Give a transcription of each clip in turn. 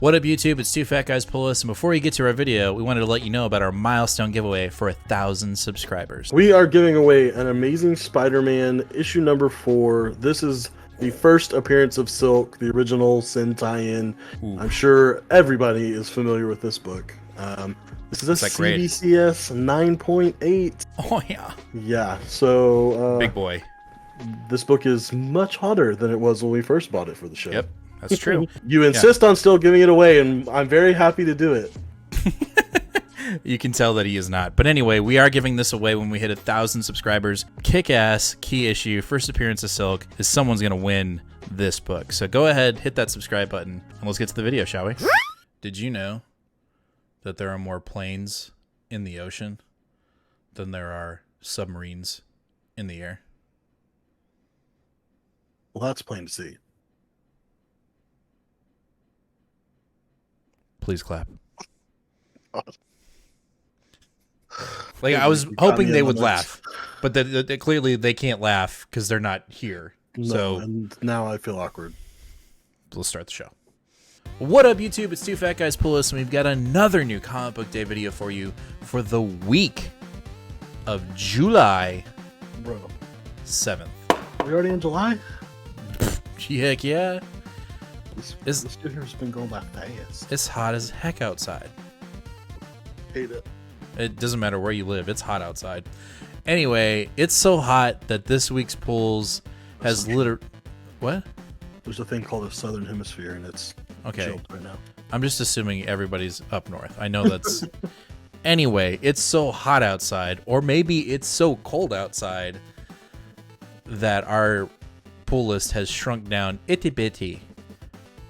What up, YouTube? It's Two Fat Guys Pull Us, and before we get to our video, we wanted to let you know about our milestone giveaway for 1,000 subscribers. We are giving away an Amazing Spider-Man issue number 4. This is the first appearance of Silk, the original Sin tie-in. I'm sure everybody is familiar with this book. This is a CBCS 9.8. Oh, yeah. Yeah, so... Big boy. This book is much hotter than it was when we first bought it for the show. Yep, that's true. You insist on still giving it away, and I'm very happy to do it. You can tell that he is not. But anyway, we are giving this away when we hit 1,000 subscribers. Kick-ass, key issue, first appearance of Silk, is someone's going to win this book. So go ahead, hit that subscribe button, and let's get to the video, shall we? Did you know that there are more planes in the ocean than there are submarines in the air? Well, that's plain to see. Please clap. Like, I was hoping they would laugh, but clearly they can't laugh because they're not here. No, so and now I feel awkward. Let's start the show. What up, YouTube? It's Two Fat Guys Pull Us, and we've got another new comic book day video for you for the week of July 7th. We already in July? Heck yeah. This year's been going by fast. It's hot as heck outside. Hate it. It doesn't matter where you live. It's hot outside. Anyway, it's so hot that this week's pulls has literally... What? There's a thing called the Southern Hemisphere, and it's chilled right now. I'm just assuming everybody's up north. I know that's... Anyway, it's so hot outside, or maybe it's so cold outside that our pull list has shrunk down itty-bitty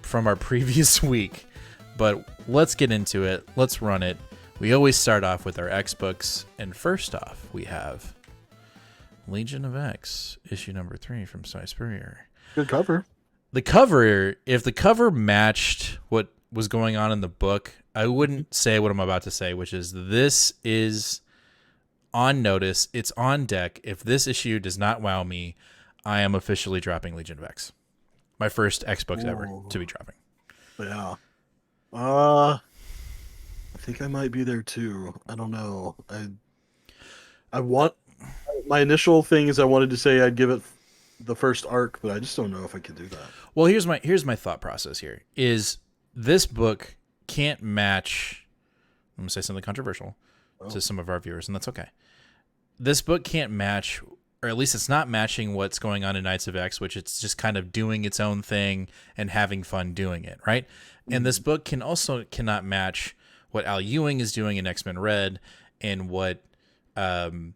from our previous week. But let's get into it. Let's run it. We always start off with our X books, and first off, we have Legion of X, issue number 3 from Cy Spurrier. Good cover. The cover, if the cover matched what was going on in the book, I wouldn't say what I'm about to say, which is this is on notice. It's on deck. If this issue does not wow me, I am officially dropping Legion of X. My first X books ever to be dropping. Yeah. I think I might be there too. I don't know. My initial thing is I wanted to say I'd give it the first arc, but I just don't know if I could do that. Well, here's my thought process here. Is this book can't match, I'm going to say something controversial to some of our viewers, and that's okay. This book can't match, or at least it's not matching what's going on in Knights of X, which it's just kind of doing its own thing and having fun doing it, right? Mm-hmm. And this book cannot match what Al Ewing is doing in X-Men Red and what Karen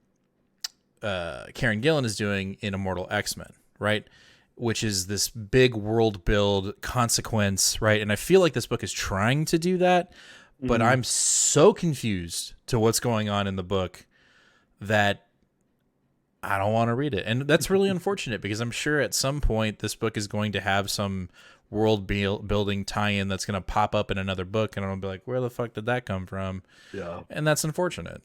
Gillan is doing in Immortal X-Men, right? Which is this big world build consequence, right? And I feel like this book is trying to do that, but I'm so confused to what's going on in the book that I don't want to read it. And that's really unfortunate because I'm sure at some point this book is going to have some world building tie-in that's going to pop up in another book, and I'm going to be like, where the fuck did that come from? Yeah. And that's unfortunate.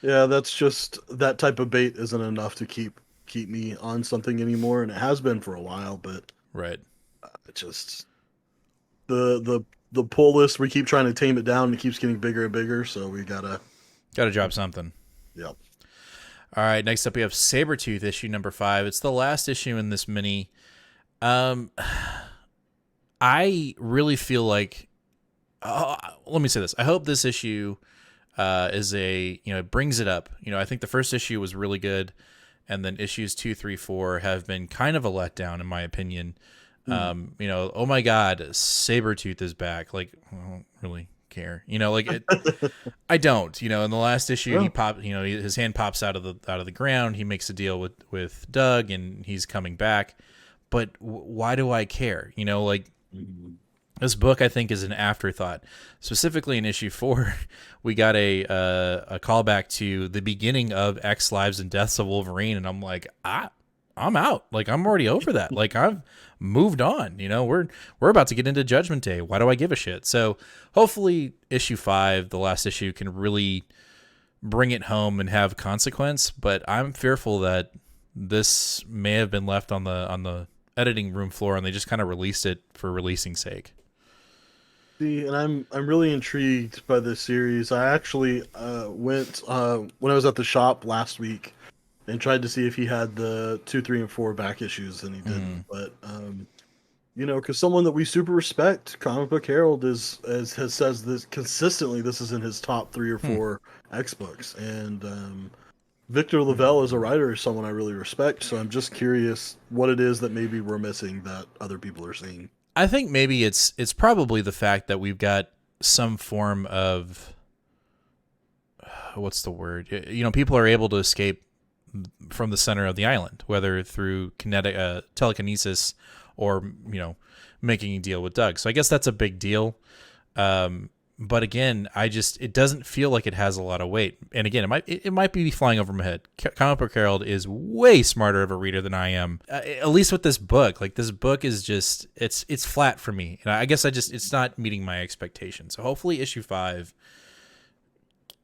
Yeah, that's just, that type of bait isn't enough to keep me on something anymore, and it has been for a while, but right. It just, the pull list, we keep trying to tame it down, and it keeps getting bigger and bigger, so we gotta drop something. Yep. All right, next up we have Sabretooth, issue number 5. It's the last issue in this mini. I really feel like, let me say this. I hope this issue is it brings it up. I think the first issue was really good, and then issues 2, 3, 4 have been kind of a letdown in my opinion. Oh my God, Sabretooth is back. Like, I don't really care. I don't. In the last issue, he popped. His hand pops out of the ground. He makes a deal with Doug, and he's coming back. But why do I care? This book, I think, is an afterthought. Specifically in issue 4, we got a callback to the beginning of X Lives and Deaths of Wolverine, and I'm like, I'm out. Like, I'm already over that. Like, I've moved on. We're about to get into Judgment Day. Why do I give a shit? So hopefully issue 5, the last issue, can really bring it home and have consequence. But I'm fearful that this may have been left on the editing room floor, and they just kind of released it for releasing sake. See, and I'm really intrigued by this series. I actually went when I was at the shop last week and tried to see if he had the 2, 3, and 4 back issues, and he didn't. Hmm. But because someone that we super respect, Comic Book Herald has says this consistently. This is in his top 3 or 4 X books, and Victor Lavelle as a writer is someone I really respect. So I'm just curious what it is that maybe we're missing that other people are seeing. I think maybe it's probably the fact that we've got some form of what's the word? People are able to escape from the center of the island, whether through kinetic telekinesis or making a deal with Doug. So I guess that's a big deal. But again, it doesn't feel like it has a lot of weight. And again, it might be flying over my head. Comic Book Herald is way smarter of a reader than I am. At least with this book, like this book is just it's flat for me. And I guess it's not meeting my expectations. So hopefully issue 5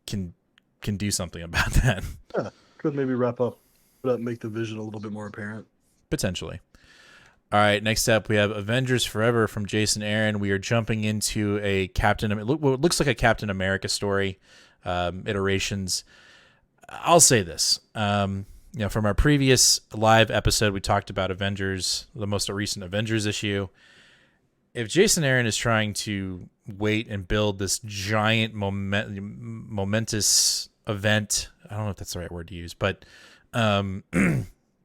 can do something about that. Yeah, could maybe make the vision a little bit more apparent. Potentially. All right, next up we have Avengers Forever from Jason Aaron. We are jumping into what looks like a Captain America story, iterations. I'll say this. From our previous live episode, we talked about Avengers, the most recent Avengers issue. If Jason Aaron is trying to wait and build this giant momentous event, I don't know if that's the right word to use, but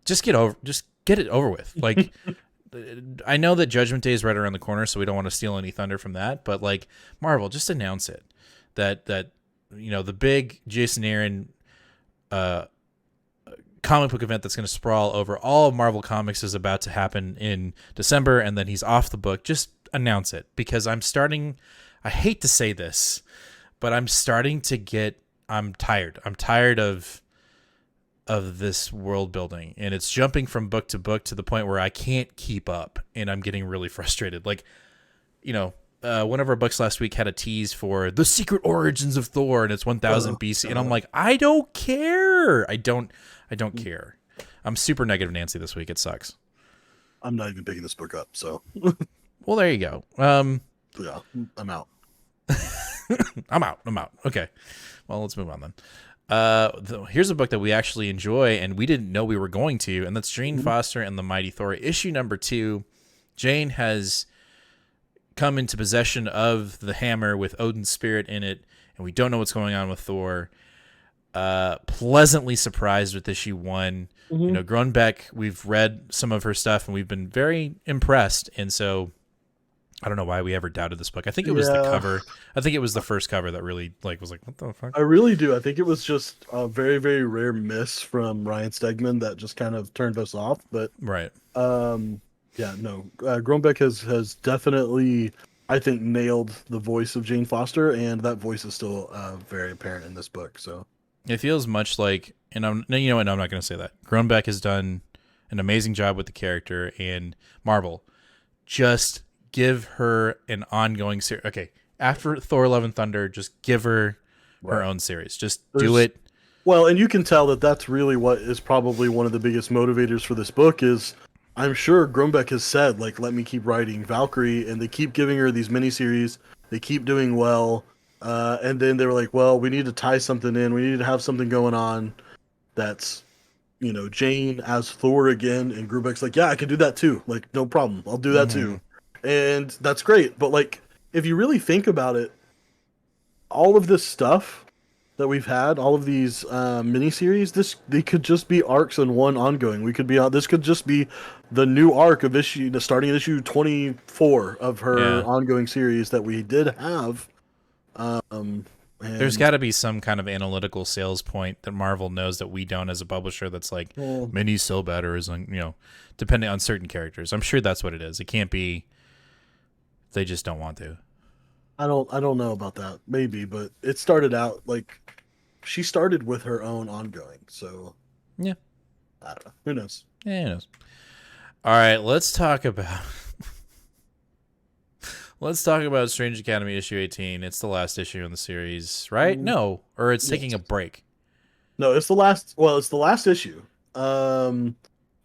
just get it over with. Like, I know that Judgment Day is right around the corner, so we don't want to steal any thunder from that. But like Marvel, just announce it that the big Jason Aaron comic book event that's going to sprawl over all of Marvel Comics is about to happen in December, and then he's off the book. Just announce it, because I hate to say this, but I'm tired. I'm tired of this world building, and it's jumping from book to book to the point where I can't keep up, and I'm getting really frustrated. Like, one of our books last week had a tease for the secret origins of Thor, and it's 1000 BC, and I'm like, I don't care. I don't care. I'm super negative Nancy this week. It sucks. I'm not even picking this book up, so. Well, there you go. Yeah, I'm out. I'm out. Okay. Well, let's move on then. Here's a book that we actually enjoy, and we didn't know we were going to, and that's Jane Foster and the Mighty Thor, issue number 2. Jane has come into possession of the hammer with Odin's spirit in it, and we don't know what's going on with Thor. Pleasantly surprised with issue 1. Groenbeck, we've read some of her stuff, and we've been very impressed, and so I don't know why we ever doubted this book. I think it was the cover. I think it was the first cover that really was like, what the fuck? I really do. I think it was just a very, very rare miss from Ryan Stegman that just kind of turned us off. But right. Groenbeck has definitely, I think, nailed the voice of Jane Foster, and that voice is still very apparent in this book. So it feels much like, and I'm not going to say that. Groenbeck has done an amazing job with the character, and Marvel just give her an ongoing series. Okay, after Thor: Love and Thunder, just give her her own series. Just do it. Well, and you can tell that that's really what is probably one of the biggest motivators for this book is, I'm sure Groenbeck has said, like, let me keep writing Valkyrie, and they keep giving her these miniseries. They keep doing well. And then they were like, well, we need to tie something in. We need to have something going on that's, Jane as Thor again. And Groenbeck's like, yeah, I can do that too. Like, no problem. I'll do that too. And that's great. But, like, if you really think about it, all of this stuff that we've had, all of these miniseries, they could just be arcs and one ongoing. This could just be the new arc of starting at issue 24 of her ongoing series that we did have. There's got to be some kind of analytical sales point that Marvel knows that we don't as a publisher. That's like, minis sell better, is depending on certain characters. I'm sure that's what it is. It can't be they just don't want to. I don't know about that. Maybe, but it started out like she started with her own ongoing. So yeah, I don't know. Who knows? Yeah, who knows? All right, let's talk about Strange Academy issue 18. It's the last issue in the series, right? No, or it's taking a break. No, it's the last. Well, it's the last issue. Now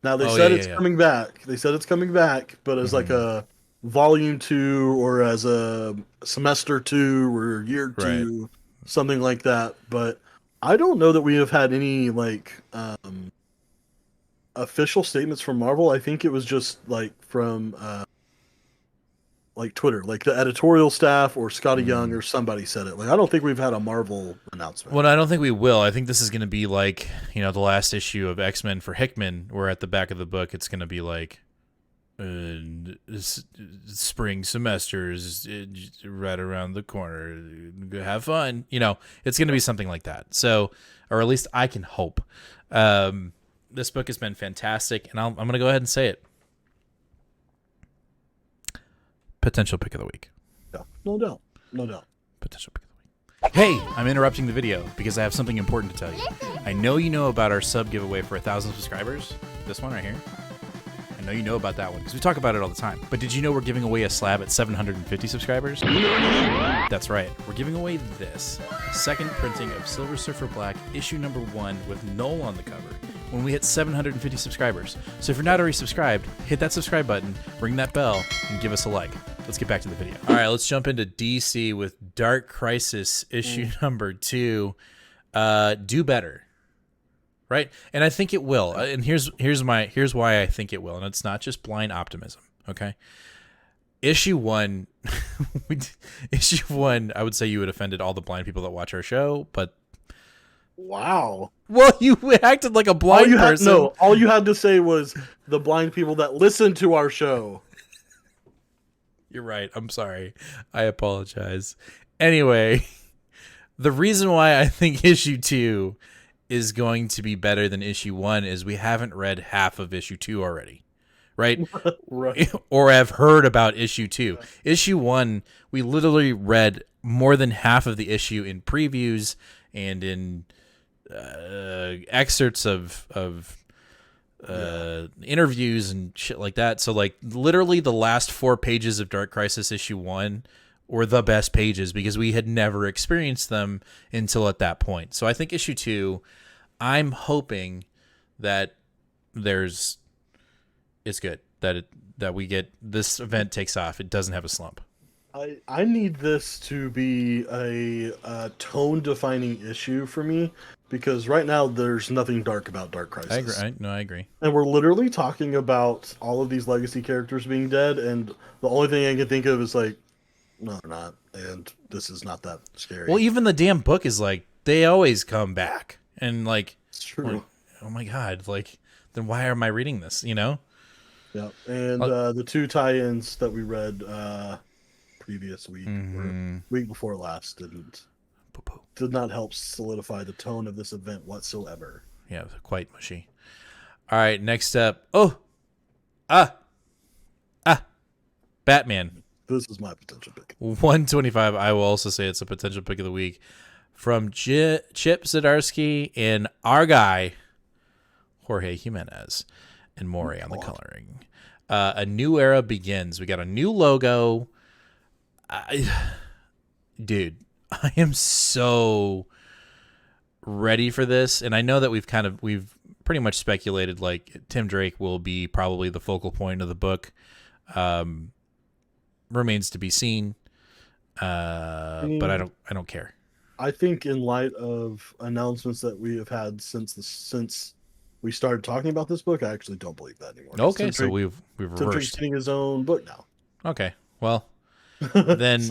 they said it's coming back. They said it's coming back, but it's like volume 2 or as a semester 2 or year Right. 2, something like that. But I don't know that we have had any like official statements from Marvel. I think it was just like from like Twitter, like the editorial staff or Scottie Young Mm. or somebody said it. Like I don't think we've had a Marvel announcement. Well, I don't think we will. I think this is going to be like, the last issue of X-Men for Hickman, where at the back of the book it's going to be like, spring semesters right around the corner. Have fun. It's going to be something like that. So, or at least I can hope. This book has been fantastic, and I'm going to go ahead and say it. Potential pick of the week. Yeah, no doubt. No doubt. Potential pick of the week. Hey, I'm interrupting the video because I have something important to tell you. I know you know about our sub giveaway for 1,000 subscribers. This one right here. I know you know about that one because we talk about it all the time. But did you know we're giving away a slab at 750 subscribers? That's right. We're giving away this second printing of Silver Surfer Black issue number 1 with Null on the cover when we hit 750 subscribers. So if you're not already subscribed, hit that subscribe button, ring that bell, and give us a like. Let's get back to the video. All right, let's jump into DC with Dark Crisis issue number 2. Do better. Right? And I think it will. And here's why I think it will. And it's not just blind optimism. Okay. Issue 1, issue 1, I would say you had offended all the blind people that watch our show, but wow. Well, you acted like a blind person. All you had to say was the blind people that listen to our show. You're right. I'm sorry. I apologize. Anyway, the reason why I think issue 2 is going to be better than issue 1 is we haven't read half of issue 2 already, right? Right. Or have heard about issue 2. Issue 1, we literally read more than half of the issue in previews and in excerpts of interviews and shit like that. So like literally the last 4 pages of Dark Crisis issue 1 were the best pages because we had never experienced them until at that point. So I think issue 2, I'm hoping that it's good, that we get this event takes off. It doesn't have a slump. I need this to be a tone-defining issue for me because right now there's nothing dark about Dark Crisis. I agree. And we're literally talking about all of these legacy characters being dead, and the only thing I can think of is like, no, they're not, and this is not that scary. Well, even the damn book is like, they always come back. And like, it's true. Like, oh my God, like, then why am I reading this, Yeah, and the 2 tie-ins that we read previous week, or week before last, did not help solidify the tone of this event whatsoever. Yeah, quite mushy. All right, next up. Batman. This is my potential pick. 125. I will also say it's a potential pick of the week from Chip Zdarsky and our guy Jorge Jimenez and Maury on the coloring. A new era begins. We got a new logo. Dude, I am so ready for this, and I know that we've pretty much speculated like Tim Drake will be probably the focal point of the book. Remains to be seen, but I don't care. I think in light of announcements that we have had since we started talking about this book, I actually don't believe that anymore. Okay, so we've Tim Drake's reversed. getting his own book now. Okay, well, then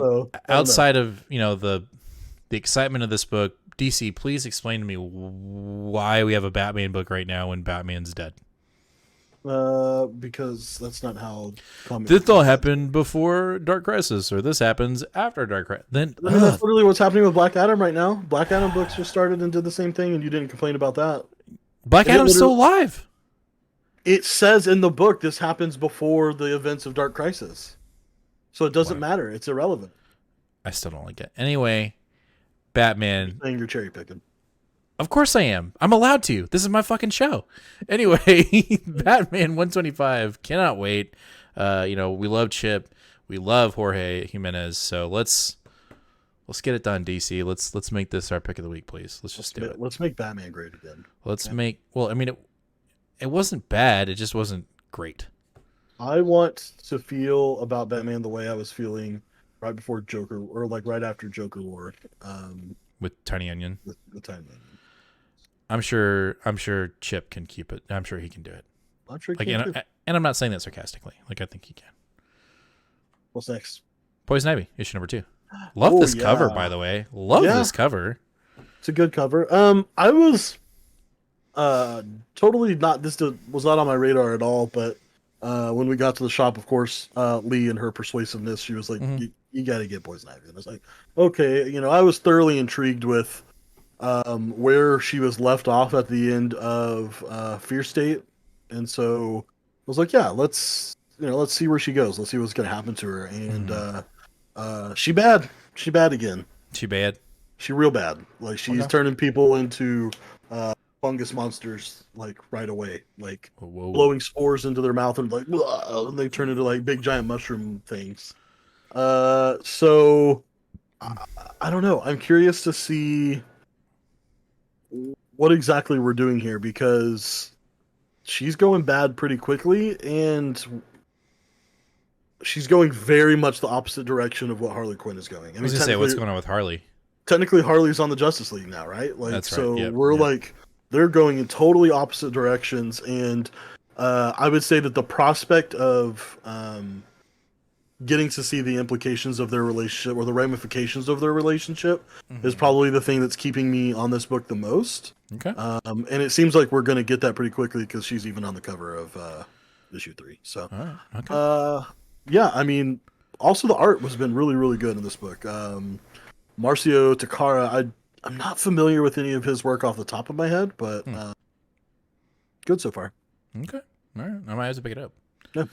outside of the excitement of this book, DC, please explain to me why we have a Batman book right now when Batman's dead. Because that's not how this all happened before Dark Crisis, or this happens after Dark Crisis. Then that's literally what's happening with Black Adam right now. Black Adam books just started and did the same thing, and you didn't complain about that. Black Adam's still alive. It says in the book this happens before the events of Dark Crisis, so it doesn't matter. It's irrelevant. I still don't like it. Anyway, Batman. You're saying you're cherry picking. Of course I am. I'm allowed to. This is my fucking show. Anyway, Batman 125. Cannot wait. We love Chip. We love Jorge Jimenez. So let's get it done, DC. Let's make this our pick of the week, please. Let's just do it. Let's make Batman great again. It wasn't bad. It just wasn't great. I want to feel about Batman the way I was feeling right before Joker, or like right after Joker War, with Tiny Onion. with the time limit. I'm sure Chip can keep it. I'm sure he can do it. I'm sure Like, he can too. and I'm not saying that sarcastically. Like, I think he can. What's next? Poison Ivy, issue number 2. Love Oh, this yeah. cover, by the way. Love Yeah. this cover. It's a good cover. I was totally not. Was not on my radar at all. But when we got to the shop, of course, Lee and her persuasiveness, she was like, Mhm. You got to get Poison Ivy." And I was like, "Okay." I was thoroughly intrigued with where she was left off at the end of Fear State, and so I was like, "Yeah, let's see where she goes. Let's see what's going to happen to her." And she bad. She bad again. Too bad. She real bad. Like she's Okay. turning people into fungus monsters like right away. Like Whoa. blowing spores into their mouth and like and they turn into like big giant mushroom things. So I don't know. I'm curious to see what exactly we're doing here because she's going bad pretty quickly and she's going very much the opposite direction of what Harley Quinn is going. I was gonna say, what's going on with Harley? Technically Harley's on the Justice League now, right? Like, That's right. so Yep, we're yep. like they're going in totally opposite directions, and I would say that the prospect of getting to see the implications of their relationship or the ramifications of their relationship is probably the thing that's keeping me on this book the most. Okay. And it seems like we're going to get that pretty quickly because she's even on the cover of issue 3. So, All right. Okay. yeah, I mean, also the art has been really, really good in this book. Marcio Takara, I'm not familiar with any of his work off the top of my head, but good so far. Okay. All right. I might have to pick it up. Yeah.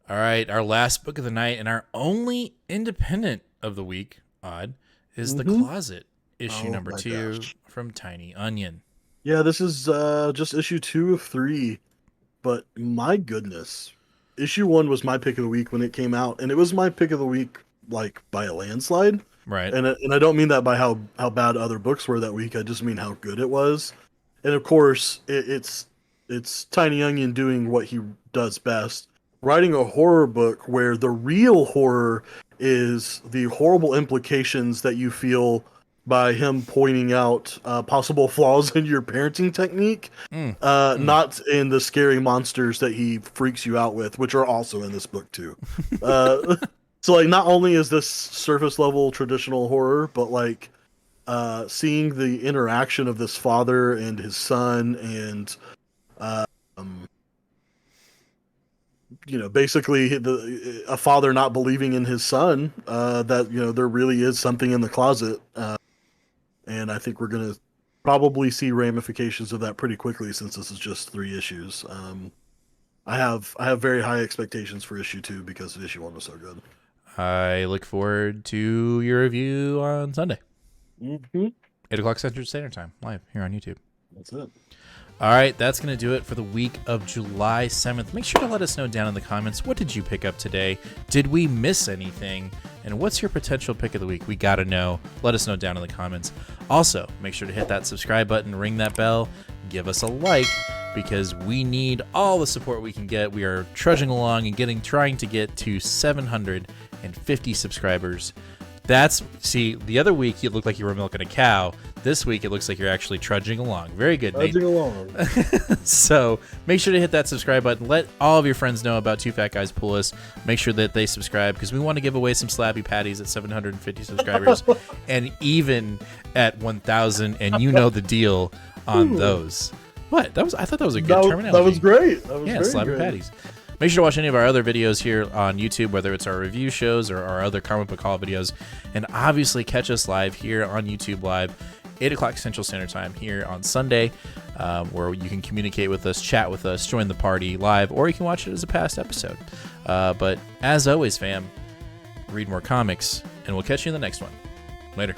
All right. Our last book of the night and our only independent of the week, odd, is The Closet, issue number 2 from Tiny Onion. Yeah, this is just issue 2 of 3, but my goodness. Issue 1 was my pick of the week when it came out, and it was my pick of the week like by a landslide. Right. And I don't mean that by how bad other books were that week. I just mean how good it was. And of course, it's Tiny Onion doing what he does best, writing a horror book where the real horror is the horrible implications that you feel by him pointing out possible flaws in your parenting technique, not in the scary monsters that he freaks you out with, which are also in this book too. So like, not only is this surface level traditional horror, but like seeing the interaction of this father and his son, and basically a father not believing in his son, that there really is something in the closet, and I think we're gonna probably see ramifications of that pretty quickly since this is just 3 issues. I have very high expectations for issue 2 because issue 1 was so good. I look forward to your review on Sunday. 8 o'clock Central Standard Time, live here on YouTube. That's it. All right, that's going to do it for the week of July 7th. Make sure to let us know down in the comments, what did you pick up today? Did we miss anything? And what's your potential pick of the week? We got to know. Let us know down in the comments. Also, make sure to hit that subscribe button, ring that bell, give us a like, because we need all the support we can get. We are trudging along and trying to get to 750 subscribers. The other week you looked like you were milking a cow. This week it looks like you're actually trudging along. Very good, Nate. Trudging along. So make sure to hit that subscribe button. Let all of your friends know about Two Fat Guys Pull Us. Make sure that they subscribe because we want to give away some Slappy Patties at 750 subscribers and even at 1,000. And you know the deal on those. What? I thought that was a good terminology. That was great. Yeah, Slappy Patties. Make sure to watch any of our other videos here on YouTube, whether it's our review shows or our other comic book haul videos. And obviously catch us live here on YouTube Live, 8 o'clock Central Standard Time here on Sunday, where you can communicate with us, chat with us, join the party live, or you can watch it as a past episode. But as always, fam, read more comics, and we'll catch you in the next one. Later.